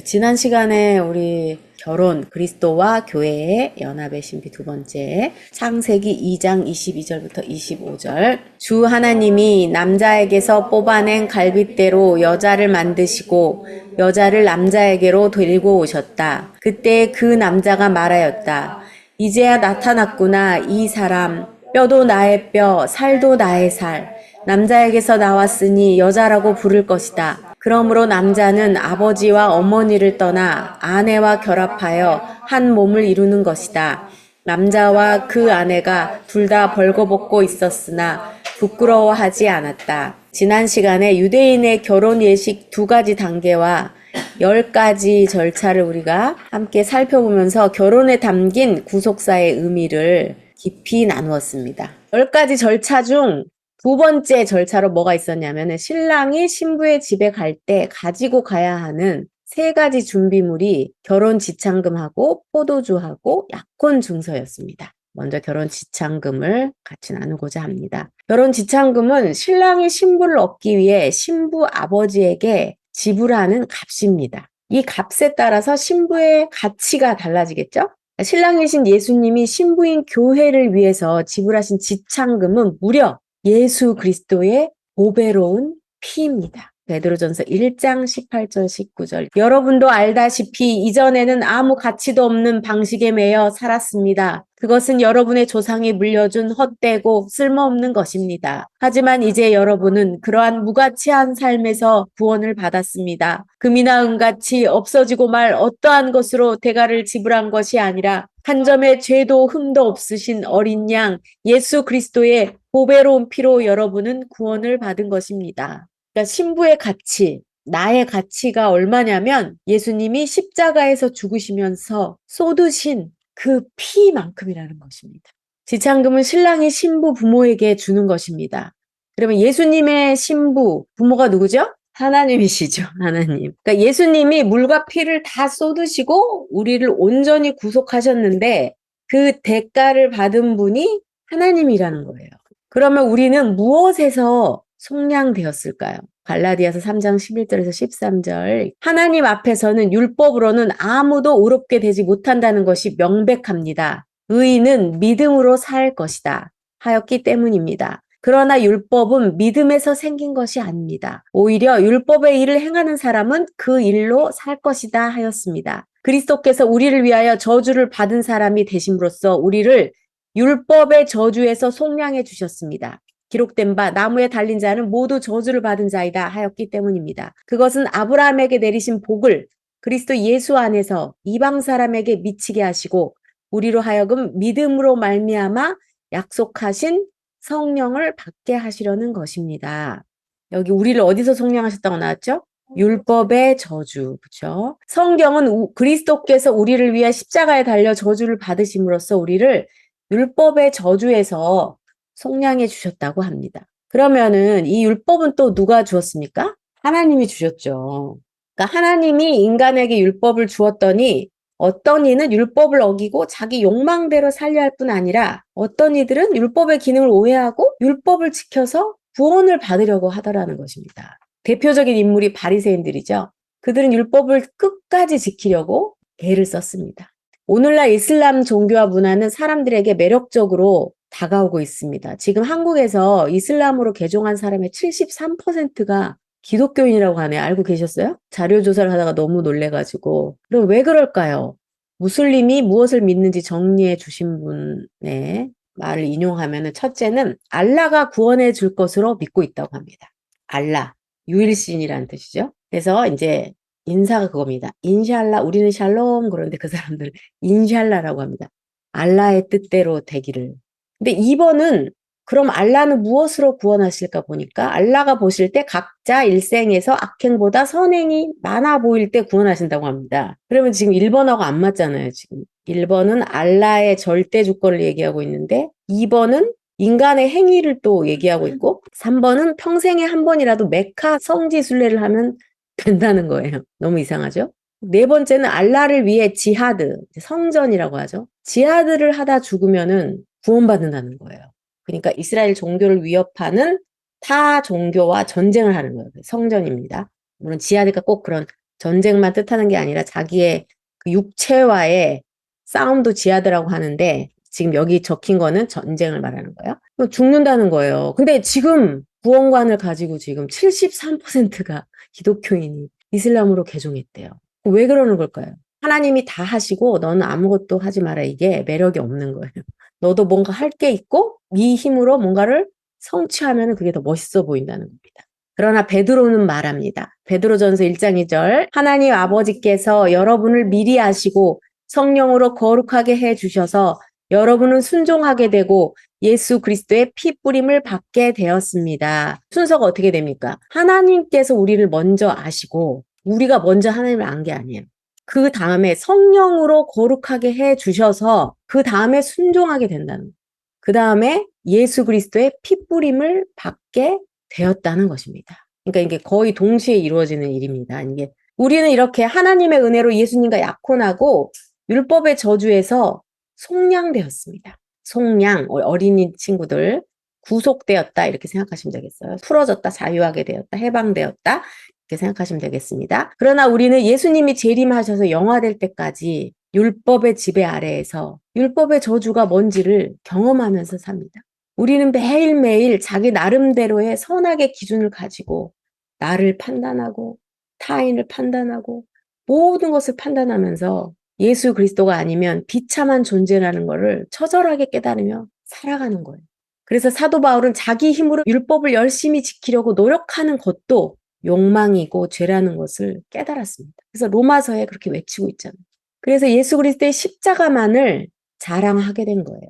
지난 시간에 우리 결혼, 그리스도와 교회의 연합의 신비 두 번째, 창세기 2장 22절부터 25절. 주 하나님이 남자에게서 뽑아낸 갈빗대로 여자를 만드시고 여자를 남자에게로 데리고 오셨다. 그때 그 남자가 말하였다. 이제야 나타났구나, 이 사람. 뼈도 나의 뼈, 살도 나의 살. 남자에게서 나왔으니 여자라고 부를 것이다. 그러므로 남자는 아버지와 어머니를 떠나 아내와 결합하여 한 몸을 이루는 것이다. 남자와 그 아내가 둘 다 벌거벗고 있었으나 부끄러워하지 않았다. 지난 시간에 유대인의 결혼 예식 두 가지 단계와 10가지 절차를 우리가 함께 살펴보면서 결혼에 담긴 구속사의 의미를 깊이 나누었습니다. 10가지 절차 중 두 번째 절차로 뭐가 있었냐면은 신랑이 신부의 집에 갈 때 가지고 가야 하는 세 가지 준비물이 결혼 지참금하고 포도주하고 약혼 증서였습니다. 먼저 결혼 지참금을 같이 나누고자 합니다. 결혼 지참금은 신랑이 신부를 얻기 위해 신부 아버지에게 지불하는 값입니다. 이 값에 따라서 신부의 가치가 달라지겠죠? 신랑이신 예수님이 신부인 교회를 위해서 지불하신 지참금은 무려 예수 그리스도의 보배로운 피입니다. 베드로전서 1장 18절 19절. 여러분도 알다시피 이전에는 아무 가치도 없는 방식에 매여 살았습니다. 그것은 여러분의 조상이 물려준 헛되고 쓸모없는 것입니다. 하지만 이제 여러분은 그러한 무가치한 삶에서 구원을 받았습니다. 금이나 은같이 없어지고 말 어떠한 것으로 대가를 지불한 것이 아니라 한 점의 죄도 흠도 없으신 어린 양 예수 그리스도의 보배로운 피로 여러분은 구원을 받은 것입니다. 그러니까 신부의 가치, 나의 가치가 얼마냐면 예수님이 십자가에서 죽으시면서 쏟으신 그 피만큼이라는 것입니다. 지참금은 신랑이 신부 부모에게 주는 것입니다. 그러면 예수님의 신부, 부모가 누구죠? 하나님이시죠. 하나님. 그러니까 예수님이 물과 피를 다 쏟으시고 우리를 온전히 구속하셨는데 그 대가를 받은 분이 하나님이라는 거예요. 그러면 우리는 무엇에서 속량되었을까요? 갈라디아서 3장 11절에서 13절. 하나님 앞에서는 율법으로는 아무도 의롭게 되지 못한다는 것이 명백합니다. 의인은 믿음으로 살 것이다. 하였기 때문입니다. 그러나 율법은 믿음에서 생긴 것이 아닙니다. 오히려 율법의 일을 행하는 사람은 그 일로 살 것이다 하였습니다. 그리스도께서 우리를 위하여 저주를 받은 사람이 되심으로써 우리를 율법의 저주에서 속량해 주셨습니다. 기록된 바 나무에 달린 자는 모두 저주를 받은 자이다 하였기 때문입니다. 그것은 아브라함에게 내리신 복을 그리스도 예수 안에서 이방 사람에게 미치게 하시고 우리로 하여금 믿음으로 말미암아 약속하신 성령을 받게 하시려는 것입니다. 여기 우리를 어디서 속량하셨다고 나왔죠? 율법의 저주, 그렇죠? 성경은 그리스도께서 우리를 위해 십자가에 달려 저주를 받으심으로써 우리를 율법의 저주에서 속량해 주셨다고 합니다. 그러면은 이 율법은 또 누가 주었습니까? 하나님이 주셨죠. 그러니까 하나님이 인간에게 율법을 주었더니 어떤 이는 율법을 어기고 자기 욕망대로 살려 할 뿐 아니라 어떤 이들은 율법의 기능을 오해하고 율법을 지켜서 구원을 받으려고 하더라는 것입니다. 대표적인 인물이 바리새인들이죠. 그들은 율법을 끝까지 지키려고 애를 썼습니다. 오늘날 이슬람 종교와 문화는 사람들에게 매력적으로 다가오고 있습니다. 지금 한국에서 이슬람으로 개종한 사람의 73%가 기독교인이라고 하네요. 알고 계셨어요? 자료 조사를 하다가 너무 놀래가지고. 그럼 왜 그럴까요? 무슬림이 무엇을 믿는지 정리해 주신 분의 말을 인용하면 첫째는 알라가 구원해 줄 것으로 믿고 있다고 합니다. 알라, 유일신이라는 뜻이죠. 그래서 이제 인사가 그겁니다. 인샬라, 우리는 샬롬 그런데 그 사람들은 인샬라라고 합니다. 알라의 뜻대로 되기를. 근데 2번은 그럼 알라는 무엇으로 구원하실까 보니까 알라가 보실 때 각자 일생에서 악행보다 선행이 많아 보일 때 구원하신다고 합니다. 그러면 지금 1번하고 안 맞잖아요. 지금 1번은 알라의 절대 조건을 얘기하고 있는데 2번은 인간의 행위를 또 얘기하고 있고 3번은 평생에 한 번이라도 메카 성지 순례를 하면 된다는 거예요. 너무 이상하죠? 네 번째는 알라를 위해 지하드, 성전이라고 하죠. 지하드를 하다 죽으면은 구원받는다는 거예요. 그러니까 이스라엘 종교를 위협하는 타 종교와 전쟁을 하는 거예요. 성전입니다. 물론 지하드가 꼭 그런 전쟁만 뜻하는 게 아니라 자기의 그 육체와의 싸움도 지하더라고 하는데 지금 여기 적힌 거는 전쟁을 말하는 거예요. 죽는다는 거예요. 근데 지금 구원관을 가지고 지금 73%가 기독교인이 이슬람으로 개종했대요. 왜 그러는 걸까요? 하나님이 다 하시고 너는 아무것도 하지 마라. 이게 매력이 없는 거예요. 너도 뭔가 할 게 있고 네 힘으로 뭔가를 성취하면 그게 더 멋있어 보인다는 겁니다. 그러나 베드로는 말합니다. 베드로전서 1장 2절 하나님 아버지께서 여러분을 미리 아시고 성령으로 거룩하게 해주셔서 여러분은 순종하게 되고 예수 그리스도의 피 뿌림을 받게 되었습니다. 순서가 어떻게 됩니까? 하나님께서 우리를 먼저 아시고 우리가 먼저 하나님을 안 게 아니에요. 그 다음에 성령으로 거룩하게 해주셔서 그 다음에 순종하게 된다는 거예요. 그 다음에 예수 그리스도의 피 뿌림을 받게 되었다는 것입니다. 그러니까 이게 거의 동시에 이루어지는 일입니다. 이게 우리는 이렇게 하나님의 은혜로 예수님과 약혼하고 율법의 저주에서 속량되었습니다. 속량, 어린이 친구들 구속되었다 이렇게 생각하시면 되겠어요. 풀어졌다, 자유하게 되었다, 해방되었다 이렇게 생각하시면 되겠습니다. 그러나 우리는 예수님이 재림하셔서 영화될 때까지 율법의 지배 아래에서 율법의 저주가 뭔지를 경험하면서 삽니다. 우리는 매일매일 자기 나름대로의 선악의 기준을 가지고 나를 판단하고 타인을 판단하고 모든 것을 판단하면서 예수 그리스도가 아니면 비참한 존재라는 것을 처절하게 깨달으며 살아가는 거예요. 그래서 사도 바울은 자기 힘으로 율법을 열심히 지키려고 노력하는 것도 욕망이고 죄라는 것을 깨달았습니다. 그래서 로마서에 그렇게 외치고 있잖아요. 그래서 예수 그리스도의 십자가만을 자랑하게 된 거예요.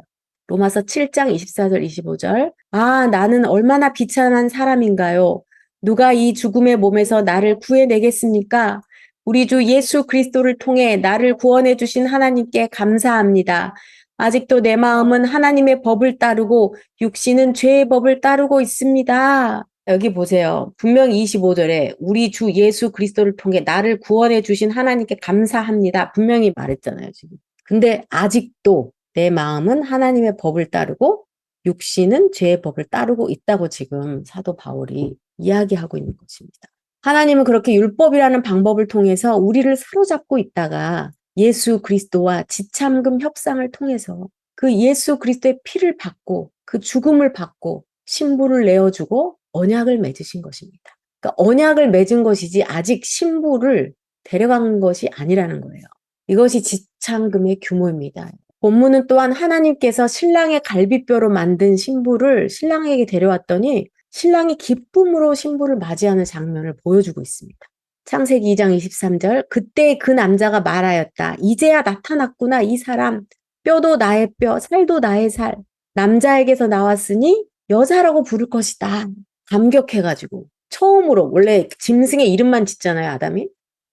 로마서 7장 24절 25절 아 나는 얼마나 비참한 사람인가요? 누가 이 죽음의 몸에서 나를 구해내겠습니까? 우리 주 예수 그리스도를 통해 나를 구원해 주신 하나님께 감사합니다. 아직도 내 마음은 하나님의 법을 따르고 육신은 죄의 법을 따르고 있습니다. 여기 보세요. 분명히 25절에 우리 주 예수 그리스도를 통해 나를 구원해 주신 하나님께 감사합니다. 분명히 말했잖아요, 지금. 근데 아직도 내 마음은 하나님의 법을 따르고 육신은 죄의 법을 따르고 있다고 지금 사도 바울이 이야기하고 있는 것입니다. 하나님은 그렇게 율법이라는 방법을 통해서 우리를 사로잡고 있다가 예수 그리스도와 지참금 협상을 통해서 그 예수 그리스도의 피를 받고 그 죽음을 받고 신부를 내어주고 언약을 맺으신 것입니다. 그러니까 언약을 맺은 것이지 아직 신부를 데려간 것이 아니라는 거예요. 이것이 지참금의 규모입니다. 본문은 또한 하나님께서 신랑의 갈비뼈로 만든 신부를 신랑에게 데려왔더니 신랑이 기쁨으로 신부를 맞이하는 장면을 보여주고 있습니다. 창세기 2장 23절 그때 그 남자가 말하였다. 이제야 나타났구나 이 사람. 뼈도 나의 뼈, 살도 나의 살. 남자에게서 나왔으니 여자라고 부를 것이다. 감격해가지고 처음으로 원래 짐승의 이름만 짓잖아요 아담이.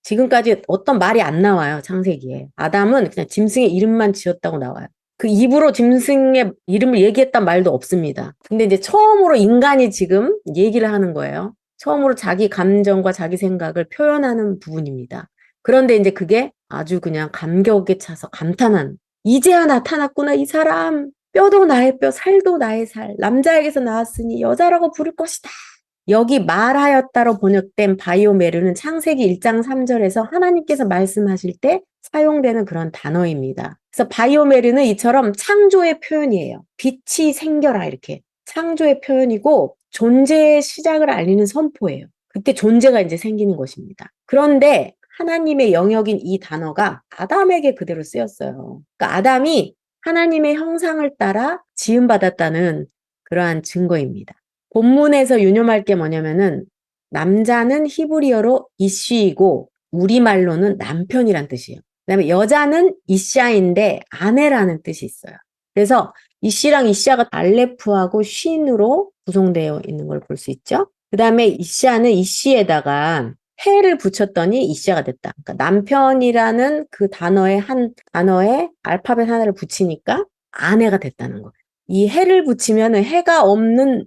지금까지 어떤 말이 안 나와요 창세기에. 아담은 그냥 짐승의 이름만 지었다고 나와요. 그 입으로 짐승의 이름을 얘기했단 말도 없습니다. 근데 이제 처음으로 인간이 지금 얘기를 하는 거예요. 처음으로 자기 감정과 자기 생각을 표현하는 부분입니다. 그런데 이제 그게 아주 그냥 감격에 차서 감탄한 이제야 나타났구나 이 사람. 뼈도 나의 뼈, 살도 나의 살. 남자에게서 나왔으니 여자라고 부를 것이다. 여기 말하였다로 번역된 바이오메르는 창세기 1장 3절에서 하나님께서 말씀하실 때 사용되는 그런 단어입니다. 그래서 바이오메르는 이처럼 창조의 표현이에요. 빛이 생겨라 이렇게. 창조의 표현이고 존재의 시작을 알리는 선포예요. 그때 존재가 이제 생기는 것입니다. 그런데 하나님의 영역인 이 단어가 아담에게 그대로 쓰였어요. 그러니까 아담이 하나님의 형상을 따라 지음받았다는 그러한 증거입니다. 본문에서 유념할 게 뭐냐면은 남자는 히브리어로 이쉬이고 우리말로는 남편이란 뜻이에요. 그다음에 여자는 이샤인데 아내라는 뜻이 있어요. 그래서 이씨랑 이샤가 알레프하고 쉰으로 구성되어 있는 걸 볼 수 있죠. 그다음에 이샤는 이씨에다가 해를 붙였더니 이샤가 됐다. 그러니까 남편이라는 그 단어에 알파벳 하나를 붙이니까 아내가 됐다는 거예요. 이 해를 붙이면은 해가 없는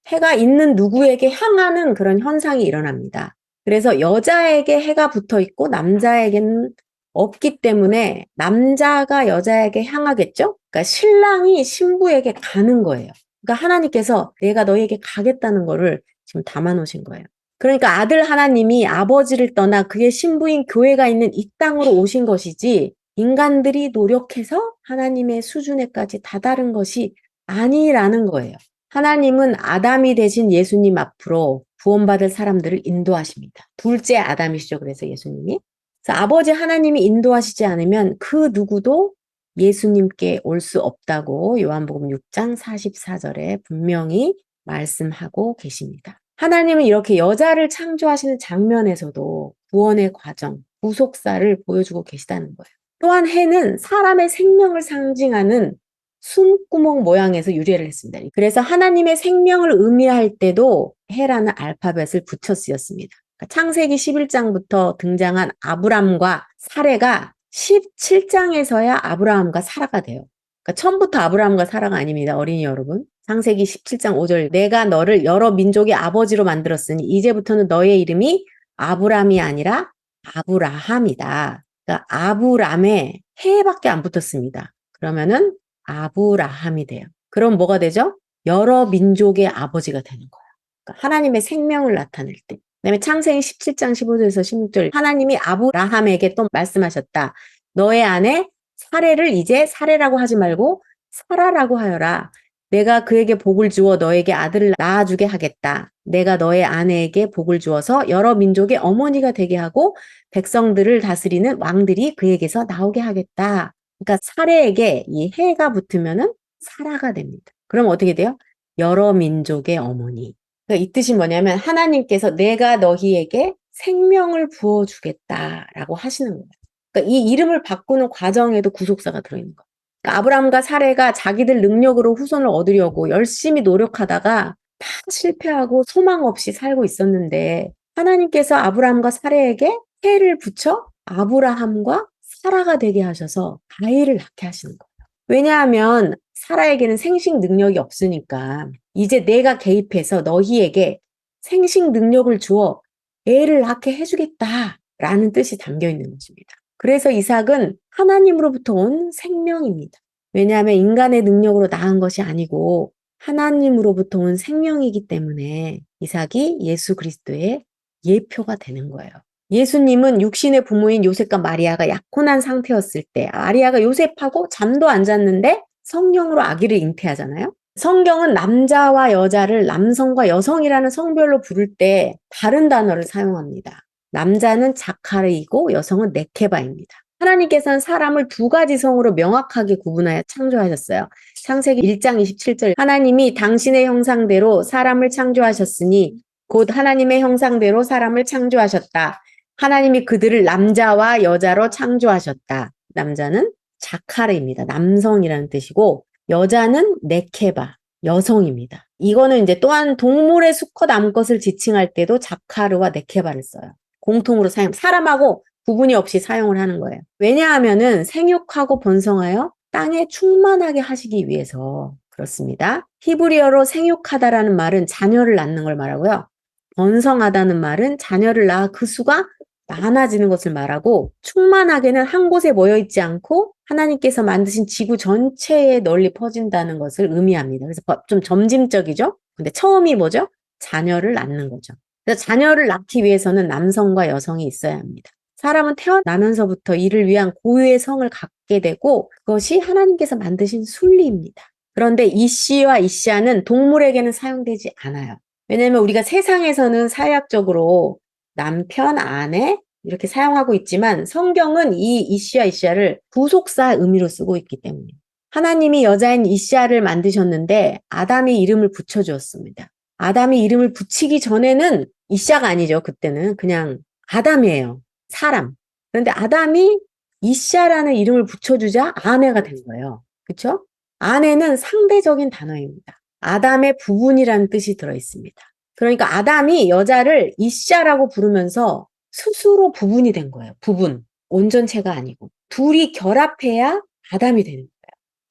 해가 있는 누구에게 향하는 그런 현상이 일어납니다. 그래서 여자에게 해가 붙어 있고 남자에게는 없기 때문에 남자가 여자에게 향하겠죠? 그러니까 신랑이 신부에게 가는 거예요. 그러니까 하나님께서 내가 너에게 가겠다는 거를 지금 담아 놓으신 거예요. 그러니까 아들 하나님이 아버지를 떠나 그의 신부인 교회가 있는 이 땅으로 오신 것이지 인간들이 노력해서 하나님의 수준에까지 다다른 것이 아니라는 거예요. 하나님은 아담이 되신 예수님 앞으로 구원받을 사람들을 인도하십니다. 둘째 아담이시죠. 그래서 예수님이. 그래서 아버지 하나님이 인도하시지 않으면 그 누구도 예수님께 올 수 없다고 요한복음 6장 44절에 분명히 말씀하고 계십니다. 하나님은 이렇게 여자를 창조하시는 장면에서도 구원의 과정, 구속사를 보여주고 계시다는 거예요. 또한 해는 사람의 생명을 상징하는 숨구멍 모양에서 유래를 했습니다. 그래서 하나님의 생명을 의미할 때도 해라는 알파벳을 붙여 쓰였습니다. 그러니까 창세기 11장부터 등장한 아브람과 사레가 17장에서야 아브라함과 사라가 돼요. 그러니까 처음부터 아브라함과 사라가 아닙니다. 어린이 여러분. 창세기 17장 5절 내가 너를 여러 민족의 아버지로 만들었으니 이제부터는 너의 이름이 아브람이 아니라 아브라함이다. 그러니까 아브람에 해밖에 안 붙었습니다. 그러면은 아브라함이 돼요. 그럼 뭐가 되죠? 여러 민족의 아버지가 되는 거예요. 그러니까 하나님의 생명을 나타낼 때. 그다음에 창세기 17장 15절에서 16절 하나님이 아브라함에게 또 말씀하셨다. 너의 아내 사레를 이제 사레라고 하지 말고 사라라고 하여라. 내가 그에게 복을 주어 너에게 아들을 낳아주게 하겠다. 내가 너의 아내에게 복을 주어서 여러 민족의 어머니가 되게 하고 백성들을 다스리는 왕들이 그에게서 나오게 하겠다. 그러니까 사레에게 이 해가 붙으면은 사라가 됩니다. 그럼 어떻게 돼요? 여러 민족의 어머니. 그러니까 이 뜻이 뭐냐면 하나님께서 내가 너희에게 생명을 부어주겠다라고 하시는 거예요. 그러니까 이 이름을 바꾸는 과정에도 구속사가 들어있는 거예요. 그러니까 아브람과 사레가 자기들 능력으로 후손을 얻으려고 열심히 노력하다가 다 실패하고 소망 없이 살고 있었는데 하나님께서 아브람과 사레에게 해를 붙여 아브라함과 사라가 되게 하셔서 아이를 낳게 하시는 거예요. 왜냐하면 사라에게는 생식 능력이 없으니까 이제 내가 개입해서 너희에게 생식 능력을 주어 애를 낳게 해주겠다라는 뜻이 담겨 있는 것입니다. 그래서 이삭은 하나님으로부터 온 생명입니다. 왜냐하면 인간의 능력으로 낳은 것이 아니고 하나님으로부터 온 생명이기 때문에 이삭이 예수 그리스도의 예표가 되는 거예요. 예수님은 육신의 부모인 요셉과 마리아가 약혼한 상태였을 때 마리아가 요셉하고 잠도 안 잤는데 성령으로 아기를 잉태하잖아요. 성경은 남자와 여자를 남성과 여성이라는 성별로 부를 때 다른 단어를 사용합니다. 남자는 자카르이고 여성은 네케바입니다. 하나님께서는 사람을 두 가지 성으로 명확하게 구분하여 창조하셨어요. 창세기 1장 27절 하나님이 당신의 형상대로 사람을 창조하셨으니 곧 하나님의 형상대로 사람을 창조하셨다. 하나님이 그들을 남자와 여자로 창조하셨다. 남자는 자카르입니다. 남성이라는 뜻이고 여자는 네케바, 여성입니다. 이거는 이제 또한 동물의 수컷 암컷을 지칭할 때도 자카르와 네케바를 써요. 공통으로 사람하고 구분이 없이 사용을 하는 거예요. 왜냐하면은 생육하고 번성하여 땅에 충만하게 하시기 위해서 그렇습니다. 히브리어로 생육하다라는 말은 자녀를 낳는 걸 말하고요. 번성하다는 말은 자녀를 낳아 그 수가 많아지는 것을 말하고 충만하게는 한 곳에 모여 있지 않고 하나님께서 만드신 지구 전체에 널리 퍼진다는 것을 의미합니다. 그래서 좀 점진적이죠? 근데 처음이 뭐죠? 자녀를 낳는 거죠. 그래서 자녀를 낳기 위해서는 남성과 여성이 있어야 합니다. 사람은 태어나면서부터 이를 위한 고유의 성을 갖게 되고 그것이 하나님께서 만드신 순리입니다. 그런데 이씨와 이씨아는 동물에게는 사용되지 않아요. 왜냐하면 우리가 세상에서는 사회학적으로 남편, 아내 이렇게 사용하고 있지만 성경은 이 이씨와 이씨아를 부속사 의미로 쓰고 있기 때문에 하나님이 여자인 이씨아를 만드셨는데 아담이 이름을 붙여주었습니다. 아담이 이름을 붙이기 전에는 이씨아가 아니죠. 그때는 그냥 아담이에요. 사람. 그런데 아담이 이씨아라는 이름을 붙여주자 아내가 된 거예요. 그렇죠? 아내는 상대적인 단어입니다. 아담의 부분이라는 뜻이 들어있습니다. 그러니까 아담이 여자를 이씨아라고 부르면서 스스로 부분이 된 거예요. 부분. 온전체가 아니고. 둘이 결합해야 아담이 되는 거예요.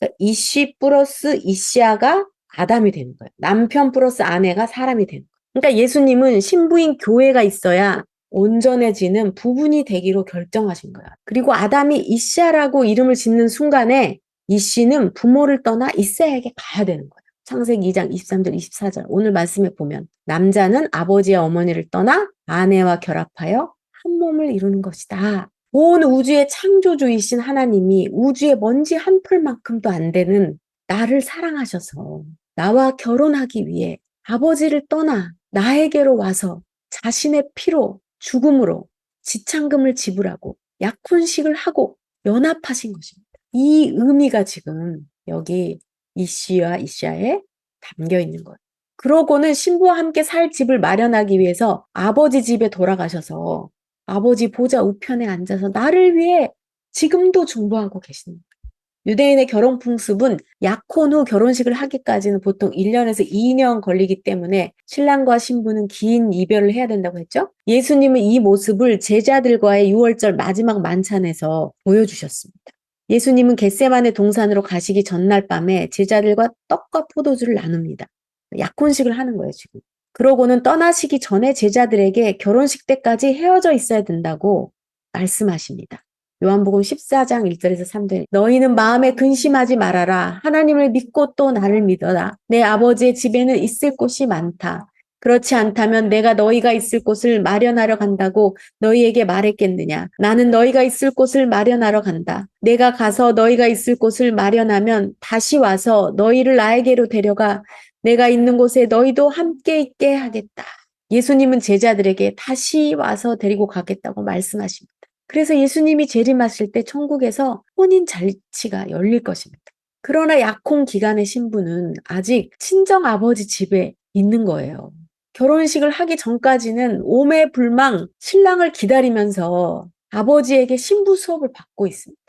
그러니까 이씨 플러스 이씨아가 아담이 되는 거예요. 남편 플러스 아내가 사람이 되는 거예요. 그러니까 예수님은 신부인 교회가 있어야 온전해지는 부분이 되기로 결정하신 거예요. 그리고 아담이 이씨아라고 이름을 짓는 순간에 이씨는 부모를 떠나 이새에게 가야 되는 거예요. 창세기 2장 23절 24절 오늘 말씀에 보면 남자는 아버지와 어머니를 떠나 아내와 결합하여 한 몸을 이루는 것이다. 온 우주의 창조주이신 하나님이 우주의 먼지 한 풀만큼도 안 되는 나를 사랑하셔서 나와 결혼하기 위해 아버지를 떠나 나에게로 와서 자신의 피로 죽음으로 지창금을 지불하고 약혼식을 하고 연합하신 것입니다. 이 의미가 지금 여기 이씨와 이샤에 담겨 있는 거예요. 그러고는 신부와 함께 살 집을 마련하기 위해서 아버지 집에 돌아가셔서 아버지 보좌 우편에 앉아서 나를 위해 지금도 중보하고 계십니다. 유대인의 결혼 풍습은 약혼 후 결혼식을 하기까지는 보통 1년에서 2년 걸리기 때문에 신랑과 신부는 긴 이별을 해야 된다고 했죠. 예수님은 이 모습을 제자들과의 6월절 마지막 만찬에서 보여주셨습니다. 예수님은 겟세마네 동산으로 가시기 전날 밤에 제자들과 떡과 포도주를 나눕니다. 약혼식을 하는 거예요, 지금. 그러고는 떠나시기 전에 제자들에게 결혼식 때까지 헤어져 있어야 된다고 말씀하십니다. 요한복음 14장 1절에서 3절 너희는 마음에 근심하지 말아라. 하나님을 믿고 또 나를 믿어라. 내 아버지의 집에는 있을 곳이 많다. 그렇지 않다면 내가 너희가 있을 곳을 마련하러 간다고 너희에게 말했겠느냐. 나는 너희가 있을 곳을 마련하러 간다. 내가 가서 너희가 있을 곳을 마련하면 다시 와서 너희를 나에게로 데려가 내가 있는 곳에 너희도 함께 있게 하겠다. 예수님은 제자들에게 다시 와서 데리고 가겠다고 말씀하십니다. 그래서 예수님이 재림하실 때 천국에서 혼인 잔치가 열릴 것입니다. 그러나 약혼 기간의 신부는 아직 친정 아버지 집에 있는 거예요. 결혼식을 하기 전까지는 오매불망 신랑을 기다리면서 아버지에게 신부 수업을 받고 있습니다.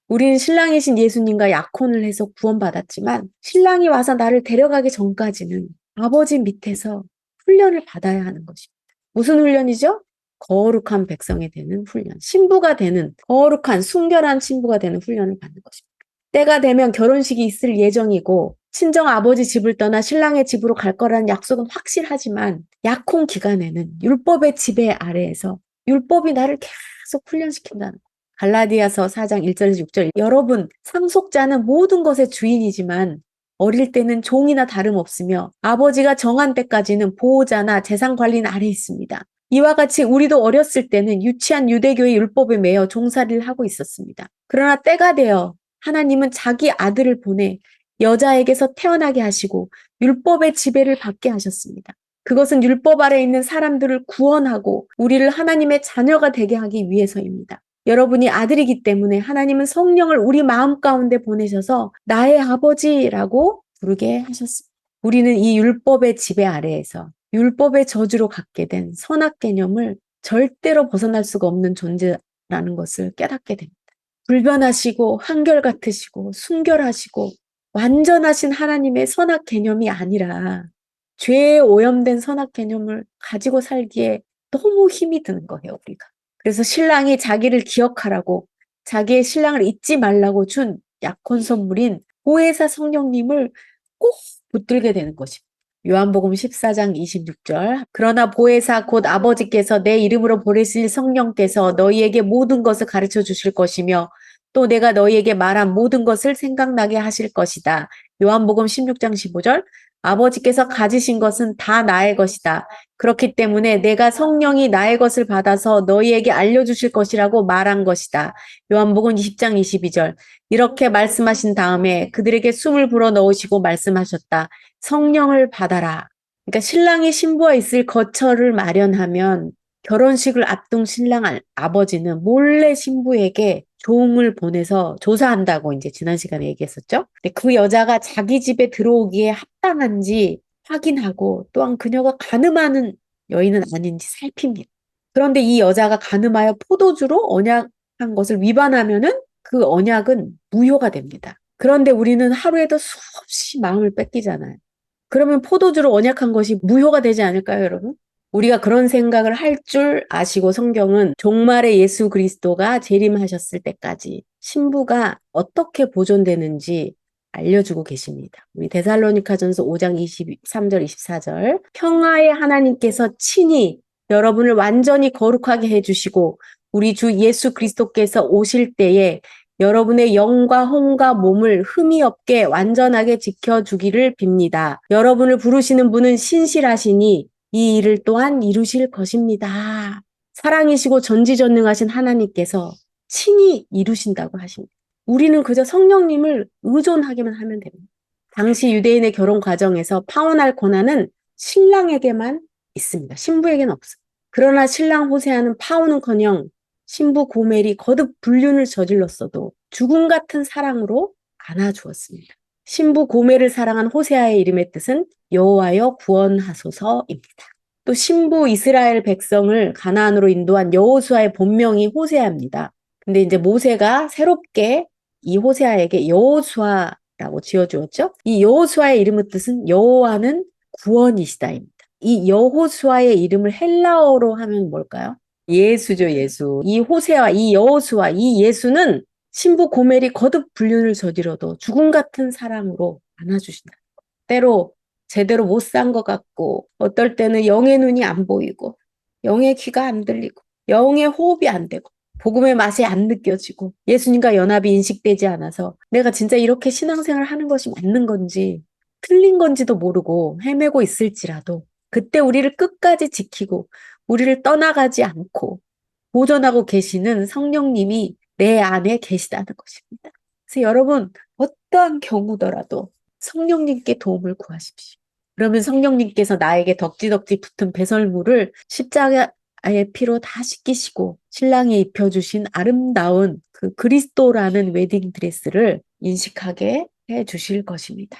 우리는 신랑이신 예수님과 약혼을 해서 구원받았지만 신랑이 와서 나를 데려가기 전까지는 아버지 밑에서 훈련을 받아야 하는 것입니다. 무슨 훈련이죠? 거룩한 백성이 되는 훈련, 신부가 되는 거룩한 순결한 신부가 되는 훈련을 받는 것입니다. 때가 되면 결혼식이 있을 예정이고 친정 아버지 집을 떠나 신랑의 집으로 갈 거라는 약속은 확실하지만 약혼 기간에는 율법의 지배 아래에서 율법이 나를 계속 훈련시킨다는 거예요. 갈라디아서 4장 1절에서 6절 여러분 상속자는 모든 것의 주인이지만 어릴 때는 종이나 다름없으며 아버지가 정한 때까지는 보호자나 재산 관리인 아래 있습니다. 이와 같이 우리도 어렸을 때는 유치한 유대교의 율법에 매여 종살이를 하고 있었습니다. 그러나 때가 되어 하나님은 자기 아들을 보내 여자에게서 태어나게 하시고 율법의 지배를 받게 하셨습니다. 그것은 율법 아래 있는 사람들을 구원하고 우리를 하나님의 자녀가 되게 하기 위해서입니다. 여러분이 아들이기 때문에 하나님은 성령을 우리 마음 가운데 보내셔서 나의 아버지라고 부르게 하셨습니다. 우리는 이 율법의 지배 아래에서 율법의 저주로 갖게 된 선악 개념을 절대로 벗어날 수가 없는 존재라는 것을 깨닫게 됩니다. 불변하시고 한결같으시고 순결하시고 완전하신 하나님의 선악 개념이 아니라 죄에 오염된 선악 개념을 가지고 살기에 너무 힘이 드는 거예요, 우리가. 그래서 신랑이 자기를 기억하라고 자기의 신랑을 잊지 말라고 준 약혼 선물인 보혜사 성령님을 꼭 붙들게 되는 것입니다. 요한복음 14장 26절 그러나 보혜사 곧 아버지께서 내 이름으로 보내실 성령께서 너희에게 모든 것을 가르쳐 주실 것이며 또 내가 너희에게 말한 모든 것을 생각나게 하실 것이다. 요한복음 16장 15절 아버지께서 가지신 것은 다 나의 것이다. 그렇기 때문에 내가 성령이 나의 것을 받아서 너희에게 알려주실 것이라고 말한 것이다. 요한복음 20장 22절 이렇게 말씀하신 다음에 그들에게 숨을 불어 넣으시고 말씀하셨다. 성령을 받아라. 그러니까 신랑이 신부와 있을 거처를 마련하면 결혼식을 앞둔 신랑 아버지는 몰래 신부에게 종을 보내서 조사한다고 이제 지난 시간에 얘기했었죠. 근데 그 여자가 자기 집에 들어오기에 합당한지 확인하고 또한 그녀가 간음하는 여인은 아닌지 살핍니다. 그런데 이 여자가 간음하여 포도주로 언약한 것을 위반하면은 그 언약은 무효가 됩니다. 그런데 우리는 하루에도 수없이 마음을 뺏기잖아요. 그러면 포도주로 언약한 것이 무효가 되지 않을까요, 여러분? 우리가 그런 생각을 할 줄 아시고 성경은 종말의 예수 그리스도가 재림하셨을 때까지 신부가 어떻게 보존되는지 알려주고 계십니다. 우리 데살로니가전서 5장 23절 24절 평화의 하나님께서 친히 여러분을 완전히 거룩하게 해주시고 우리 주 예수 그리스도께서 오실 때에 여러분의 영과 혼과 몸을 흠이 없게 완전하게 지켜주기를 빕니다. 여러분을 부르시는 분은 신실하시니 이 일을 또한 이루실 것입니다. 사랑이시고 전지전능하신 하나님께서 친히 이루신다고 하십니다. 우리는 그저 성령님을 의존하기만 하면 됩니다. 당시 유대인의 결혼 과정에서 파혼할 권한은 신랑에게만 있습니다. 신부에게는 없습니다. 그러나 신랑 호세아는 파혼은커녕 신부 고멜이 거듭 불륜을 저질렀어도 죽음 같은 사랑으로 안아주었습니다. 신부 고멜을 사랑한 호세아의 이름의 뜻은 여호와여 구원하소서입니다. 또 신부 이스라엘 백성을 가나안으로 인도한 여호수아의 본명이 호세아입니다. 근데 이제 모세가 새롭게 이 호세아에게 여호수아라고 지어주었죠. 이 여호수아의 이름의 뜻은 여호와는 구원이시다입니다. 이 여호수아의 이름을 헬라어로 하면 뭘까요? 예수죠, 예수. 이 호세와 이 여호수아, 이 예수는 신부 고멜이 거듭 불륜을 저지러도 죽음 같은 사랑으로 안아주신다. 때로 제대로 못 산 것 같고, 어떨 때는 영의 눈이 안 보이고, 영의 귀가 안 들리고, 영의 호흡이 안 되고, 복음의 맛이 안 느껴지고, 예수님과 연합이 인식되지 않아서 내가 진짜 이렇게 신앙생활을 하는 것이 맞는 건지, 틀린 건지도 모르고 헤매고 있을지라도, 그때 우리를 끝까지 지키고, 우리를 떠나가지 않고 보존하고 계시는 성령님이 내 안에 계시다는 것입니다. 그래서 여러분, 어떠한 경우더라도 성령님께 도움을 구하십시오. 그러면 성령님께서 나에게 덕지덕지 붙은 배설물을 십자가의 피로 다 씻기시고 신랑이 입혀주신 아름다운 그 그리스도라는 웨딩드레스를 인식하게 해 주실 것입니다.